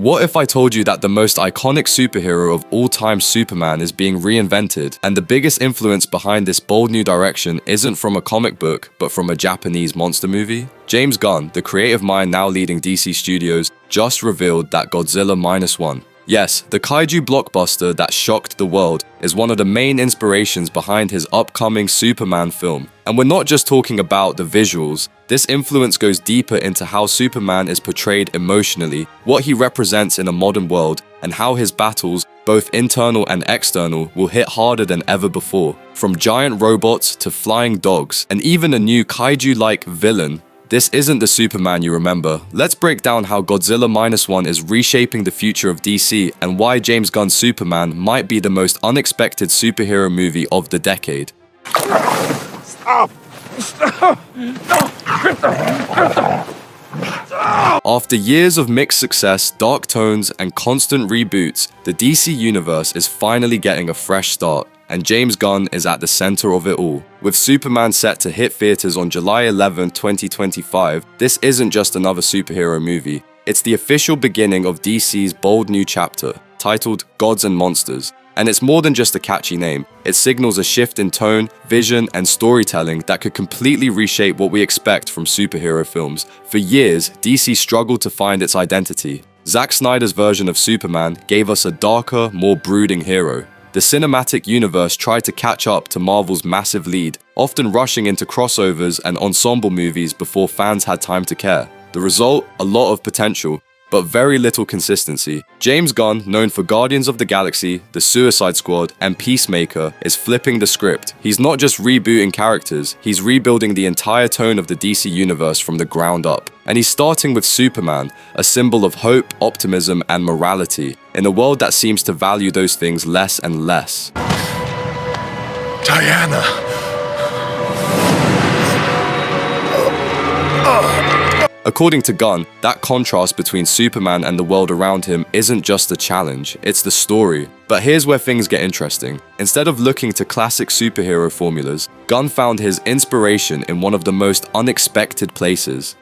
What if I told you that the most iconic superhero of all time, Superman, is being reinvented, and the biggest influence behind this bold new direction isn't from a comic book, but from a Japanese monster movie? James Gunn, the creative mind now leading DC Studios, just revealed that Godzilla Minus One, yes, the kaiju blockbuster that shocked the world, is one of the main inspirations behind his upcoming Superman film. And we're not just talking about the visuals. This influence goes deeper into how Superman is portrayed emotionally, what he represents in a modern world, and how his battles, both internal and external, will hit harder than ever before. From giant robots to flying dogs, and even a new kaiju-like villain. This isn't the Superman you remember. Let's break down how Godzilla Minus One is reshaping the future of DC and why James Gunn's Superman might be the most unexpected superhero movie of the decade. Stop! Stop! No! Krypto! After years of mixed success, dark tones, and constant reboots, the DC universe is finally getting a fresh start. And James Gunn is at the center of it all. With Superman set to hit theaters on July 11, 2025, this isn't just another superhero movie. It's the official beginning of DC's bold new chapter, titled Gods and Monsters. And it's more than just a catchy name. It signals a shift in tone, vision, and storytelling that could completely reshape what we expect from superhero films. For years, DC struggled to find its identity. Zack Snyder's version of Superman gave us a darker, more brooding hero. The cinematic universe tried to catch up to Marvel's massive lead, often rushing into crossovers and ensemble movies before fans had time to care. The result? A lot of potential, but very little consistency. James Gunn, known for Guardians of the Galaxy, The Suicide Squad, and Peacemaker, is flipping the script. He's not just rebooting characters, he's rebuilding the entire tone of the DC universe from the ground up. And he's starting with Superman, a symbol of hope, optimism, and morality, in a world that seems to value those things less and less. Diana! According to Gunn, that contrast between Superman and the world around him isn't just a challenge, it's the story. But here's where things get interesting. Instead of looking to classic superhero formulas, Gunn found his inspiration in one of the most unexpected places.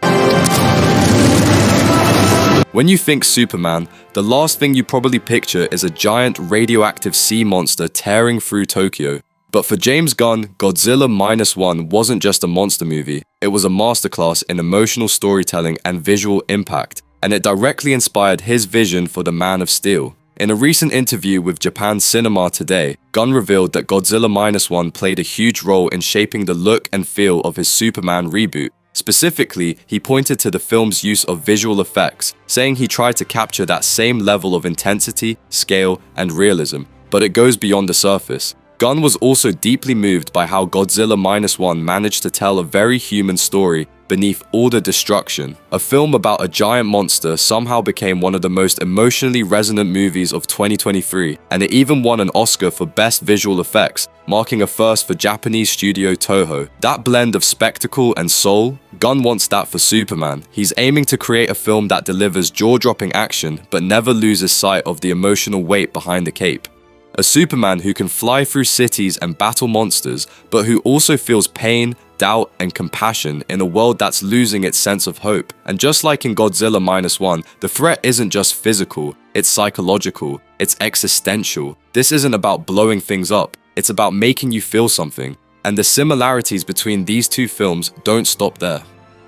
When you think Superman, the last thing you probably picture is a giant radioactive sea monster tearing through Tokyo. But for James Gunn, Godzilla Minus One wasn't just a monster movie, it was a masterclass in emotional storytelling and visual impact, and it directly inspired his vision for the Man of Steel. In a recent interview with Japan's Cinema Today, Gunn revealed that Godzilla Minus One played a huge role in shaping the look and feel of his Superman reboot. Specifically, he pointed to the film's use of visual effects, saying he tried to capture that same level of intensity, scale, and realism, but it goes beyond the surface. Gunn was also deeply moved by how Godzilla Minus One managed to tell a very human story beneath all the destruction. A film about a giant monster somehow became one of the most emotionally resonant movies of 2023, and it even won an Oscar for Best Visual Effects, marking a first for Japanese studio Toho. That blend of spectacle and soul, Gunn wants that for Superman. He's aiming to create a film that delivers jaw-dropping action, but never loses sight of the emotional weight behind the cape. A Superman who can fly through cities and battle monsters, but who also feels pain, doubt, and compassion in a world that's losing its sense of hope. And just like in Godzilla Minus One, the threat isn't just physical, it's psychological, it's existential. This isn't about blowing things up, it's about making you feel something. And the similarities between these two films don't stop there.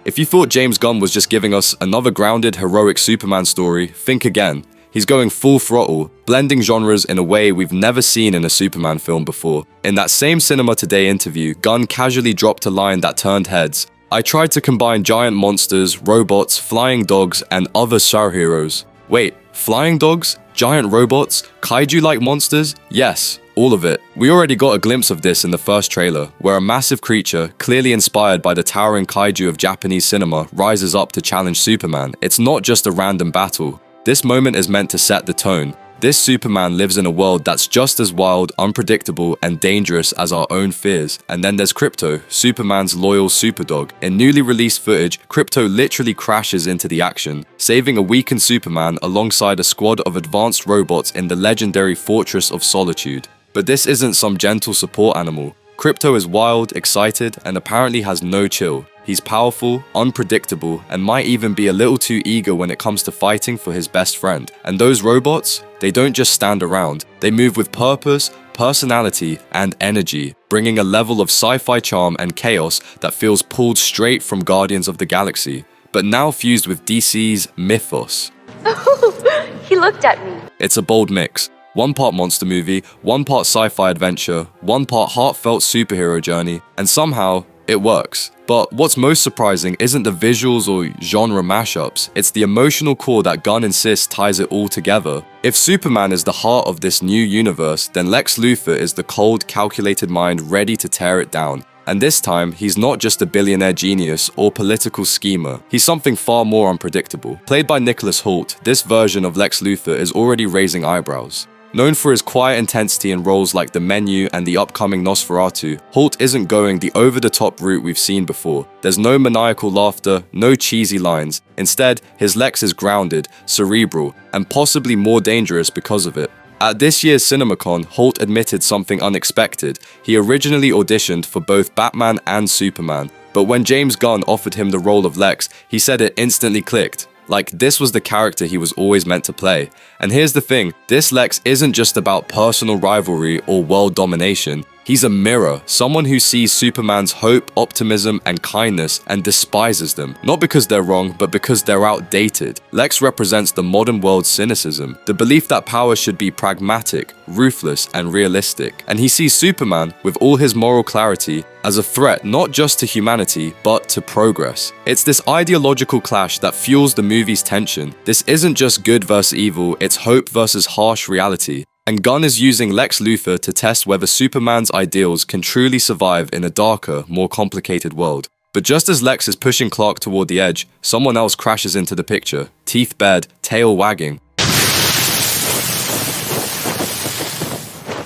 If you thought James Gunn was just giving us another grounded, heroic Superman story, think again. He's going full throttle, blending genres in a way we've never seen in a Superman film before. In that same Cinema Today interview, Gunn casually dropped a line that turned heads. "I tried to combine giant monsters, robots, flying dogs, and other superheroes." Wait, flying dogs? Giant robots? Kaiju-like monsters? Yes, all of it. We already got a glimpse of this in the first trailer, where a massive creature, clearly inspired by the towering kaiju of Japanese cinema, rises up to challenge Superman. It's not just a random battle. This moment is meant to set the tone. This Superman lives in a world that's just as wild, unpredictable, and dangerous as our own fears. And then there's Krypto, Superman's loyal superdog. In newly released footage, Krypto literally crashes into the action, saving a weakened Superman alongside a squad of advanced robots in the legendary Fortress of Solitude. But this isn't some gentle support animal. Krypto is wild, excited, and apparently has no chill. He's powerful, unpredictable, and might even be a little too eager when it comes to fighting for his best friend. And those robots, they don't just stand around. They move with purpose, personality, and energy, bringing a level of sci-fi charm and chaos that feels pulled straight from Guardians of the Galaxy, but now fused with DC's mythos. He looked at me. It's a bold mix. One part monster movie, one part sci-fi adventure, one part heartfelt superhero journey, and somehow it works. But what's most surprising isn't the visuals or genre mashups, it's the emotional core that Gunn insists ties it all together. If Superman is the heart of this new universe, then Lex Luthor is the cold, calculated mind ready to tear it down. And this time, he's not just a billionaire genius or political schemer, he's something far more unpredictable. Played by Nicholas Hoult, this version of Lex Luthor is already raising eyebrows. Known for his quiet intensity in roles like The Menu and the upcoming Nosferatu, Hoult isn't going the over-the-top route we've seen before. There's no maniacal laughter, no cheesy lines. Instead, his Lex is grounded, cerebral, and possibly more dangerous because of it. At this year's CinemaCon, Hoult admitted something unexpected. He originally auditioned for both Batman and Superman, but when James Gunn offered him the role of Lex, he said it instantly clicked. Like, this was the character he was always meant to play. And here's the thing, this Lex isn't just about personal rivalry or world domination. He's a mirror, someone who sees Superman's hope, optimism, and kindness and despises them. Not because they're wrong, but because they're outdated. Lex represents the modern world's cynicism, the belief that power should be pragmatic, ruthless, and realistic. And he sees Superman, with all his moral clarity, as a threat not just to humanity, but to progress. It's this ideological clash that fuels the movie's tension. This isn't just good versus evil, it's hope versus harsh reality. And Gunn is using Lex Luthor to test whether Superman's ideals can truly survive in a darker, more complicated world. But just as Lex is pushing Clark toward the edge, someone else crashes into the picture, teeth bared, tail wagging.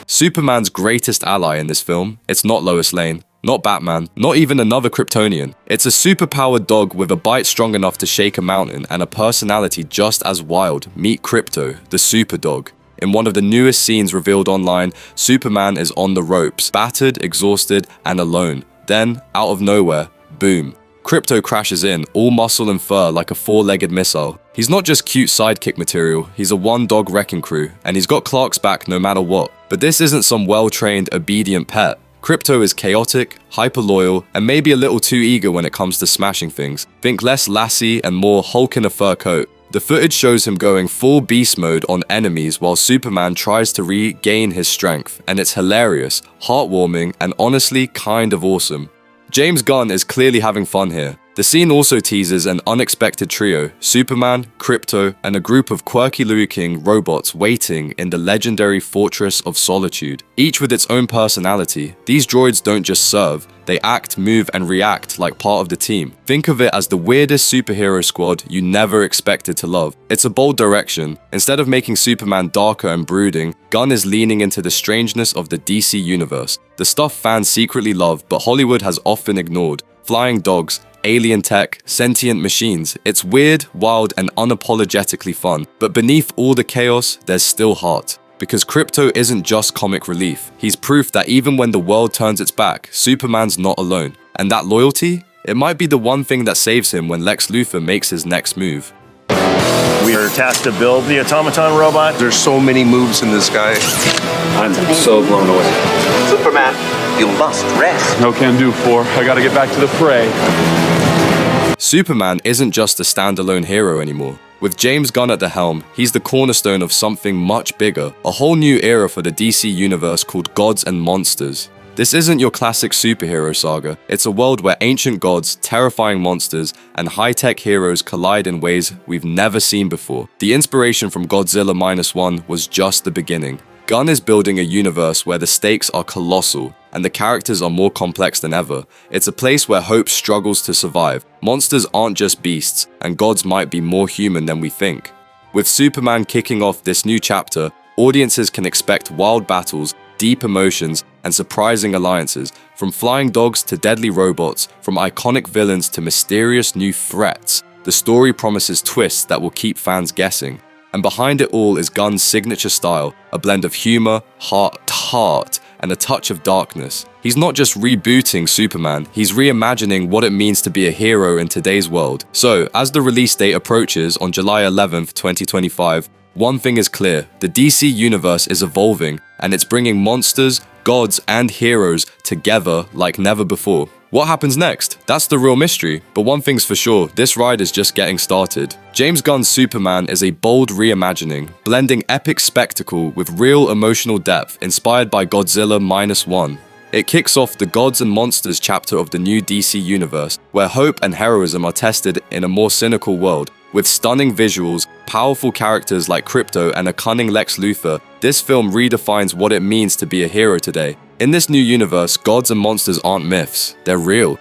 Superman's greatest ally in this film, it's not Lois Lane, not Batman, not even another Kryptonian. It's a superpowered dog with a bite strong enough to shake a mountain and a personality just as wild. Meet Krypto, the Superdog. In one of the newest scenes revealed online, Superman is on the ropes, battered, exhausted, and alone. Then, out of nowhere, boom. Krypto crashes in, all muscle and fur like a four-legged missile. He's not just cute sidekick material, he's a one-dog wrecking crew, and he's got Clark's back no matter what. But this isn't some well-trained, obedient pet. Krypto is chaotic, hyper-loyal, and maybe a little too eager when it comes to smashing things. Think less Lassie and more Hulk in a fur coat. The footage shows him going full beast mode on enemies while Superman tries to regain his strength, and it's hilarious, heartwarming, and honestly kind of awesome. James Gunn is clearly having fun here. The scene also teases an unexpected trio, Superman, Krypto, and a group of quirky looking robots waiting in the legendary Fortress of Solitude. Each with its own personality, these droids don't just serve, they act, move, and react like part of the team. Think of it as the weirdest superhero squad you never expected to love. It's a bold direction. Instead of making Superman darker and brooding, Gunn is leaning into the strangeness of the DC universe, the stuff fans secretly love but Hollywood has often ignored. Flying dogs, alien tech, sentient machines. It's weird, wild, and unapologetically fun. But beneath all the chaos, there's still heart. Because Krypto isn't just comic relief. He's proof that even when the world turns its back, Superman's not alone. And that loyalty? It might be the one thing that saves him when Lex Luthor makes his next move. We are tasked to build the automaton robot. There's so many moves in this guy. I'm so blown away. Superman, you must rest. No can do, for I gotta get back to the fray. Superman isn't just a standalone hero anymore. With James Gunn at the helm, he's the cornerstone of something much bigger, a whole new era for the DC universe called Gods and Monsters. This isn't your classic superhero saga, it's a world where ancient gods, terrifying monsters, and high-tech heroes collide in ways we've never seen before. The inspiration from Godzilla Minus One was just the beginning. Gunn is building a universe where the stakes are colossal, and the characters are more complex than ever. It's a place where hope struggles to survive. Monsters aren't just beasts, and gods might be more human than we think. With Superman kicking off this new chapter, audiences can expect wild battles, deep emotions, and surprising alliances, from flying dogs to deadly robots, from iconic villains to mysterious new threats. The story promises twists that will keep fans guessing. And behind it all is Gunn's signature style, a blend of humor, heart, and a touch of darkness. He's not just rebooting Superman, he's reimagining what it means to be a hero in today's world. So, as the release date approaches on July 11th, 2025, one thing is clear: the DC universe is evolving, and it's bringing monsters, gods, and heroes together like never before. What happens next? That's the real mystery, but one thing's for sure, this ride is just getting started. James Gunn's Superman is a bold reimagining, blending epic spectacle with real emotional depth inspired by Godzilla Minus One. It kicks off the Gods and Monsters chapter of the new DC universe, where hope and heroism are tested in a more cynical world. With stunning visuals, powerful characters like Krypto, and a cunning Lex Luthor, this film redefines what it means to be a hero today. In this new universe, gods and monsters aren't myths, they're real.